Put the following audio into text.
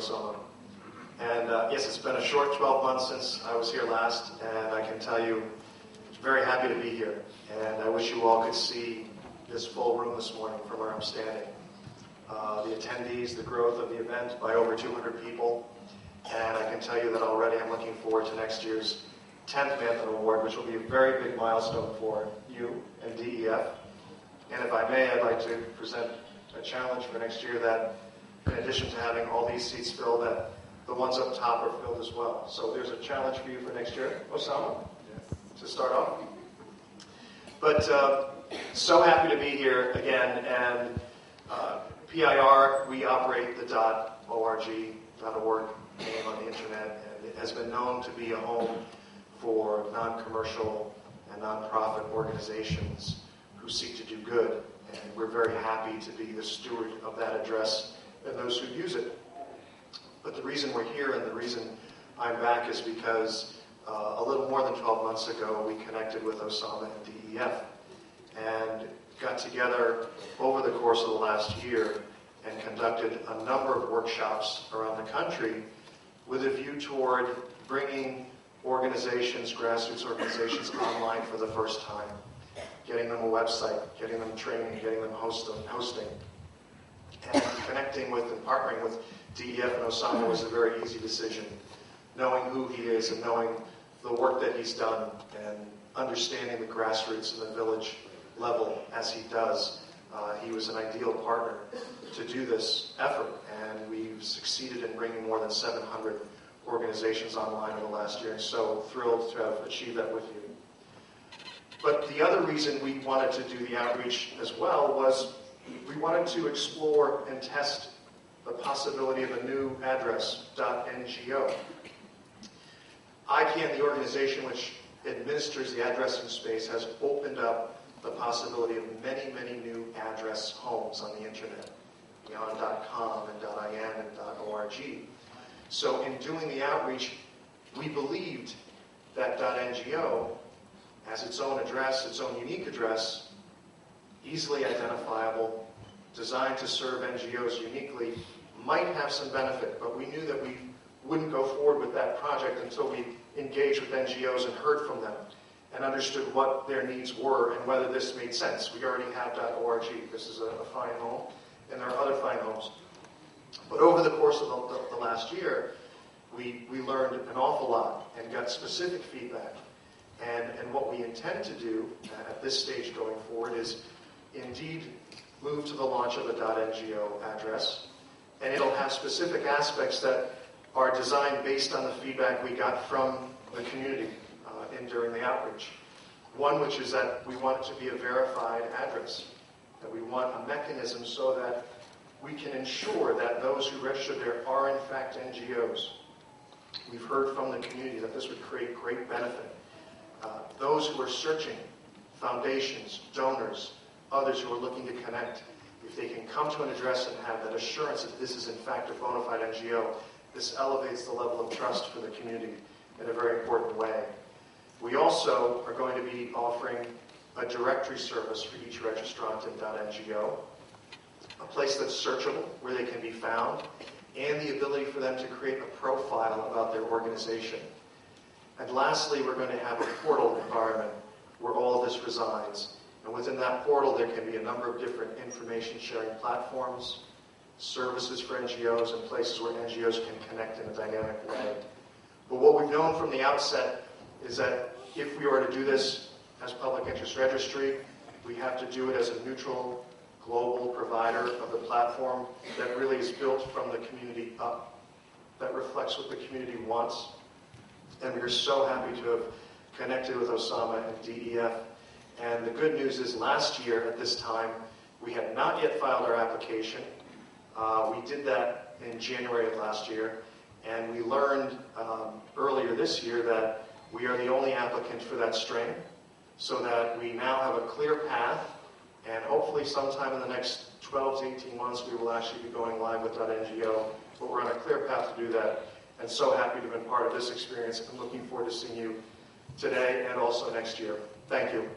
Osama. And yes, it's been a short 12 months since I was here last, and I can tell you, I'm very happy to be here. And I wish you all could see this full room this morning from where I'm standing. The attendees, the growth of the event by over 200 people. And I can tell you that already I'm looking forward to next year's 10th Manthan Award, which will be a very big milestone for you and DEF. And if I may, I'd like to present a challenge for next year that, in addition to having all these seats filled, that the ones up top are filled as well. So there's a challenge for you for next year, Osama, to start off. But so happy to be here again. And PIR, we operate the .org name on the internet, and it has been known to be a home for non-commercial and non-profit organizations who seek to do good. And we're very happy to be the steward of that address and those who use it. But the reason we're here and the reason I'm back is because a little more than 12 months ago, we connected with Osama and DEF and got together over the course of the last year and conducted a number of workshops around the country with a view toward bringing organizations, grassroots organizations, online for the first time. Getting them a website, getting them training, getting them hosting. And connecting with and partnering with DEF and Osama was a very easy decision. Knowing who he is and knowing the work that he's done and understanding the grassroots and the village level as he does, he was an ideal partner to do this effort. And we've succeeded in bringing more than 700 organizations online in the last year, and so thrilled to have achieved that with you. But the other reason we wanted to do the outreach as well was we wanted to explore and test the possibility of a new address, .ngo. ICANN, the organization which administers the addressing space, has opened up the possibility of many, many new address homes on the internet, beyond .com and .in and .org. So in doing the outreach, we believed that .ngo, as its own address, its own unique address, easily identifiable, designed to serve NGOs uniquely, might have some benefit, but we knew that we wouldn't go forward with that project until we engaged with NGOs and heard from them and understood what their needs were and whether this made sense. We already have .org. This is a fine home, and there are other fine homes. But over the course of the last year, we learned an awful lot and got specific feedback. And what we intend to do at this stage going forward is indeed move to the launch of a .ngo address. And it'll have specific aspects that are designed based on the feedback we got from the community during the outreach. One, which is that we want it to be a verified address, that we want a mechanism so that we can ensure that those who register there are in fact NGOs. We've heard from the community that this would create great benefit. Those who are searching, foundations, donors, others who are looking to connect, if they can come to an address and have that assurance that this is in fact a bona fide NGO, this elevates the level of trust for the community in a very important way. We also are going to be offering a directory service for each registrant in .ngo, a place that's searchable, where they can be found, and the ability for them to create a profile about their organization. And lastly, we're going to have a portal environment where all of this resides. And within that portal, there can be a number of different information sharing platforms, services for NGOs, and places where NGOs can connect in a dynamic way. But what we've known from the outset is that if we were to do this as public interest registry, we have to do it as a neutral, global provider of the platform that really is built from the community up, that reflects what the community wants. And we are so happy to have connected with Osama and DEF. And the good news is last year at this time, we had not yet filed our application. We did that in January of last year. And we learned earlier this year that we are the only applicant for that strain, so that we now have a clear path. And hopefully sometime in the next 12 to 18 months, we will actually be going live with .ngo. But we're on a clear path to do that. And so happy to have been part of this experience. I'm looking forward to seeing you today and also next year. Thank you.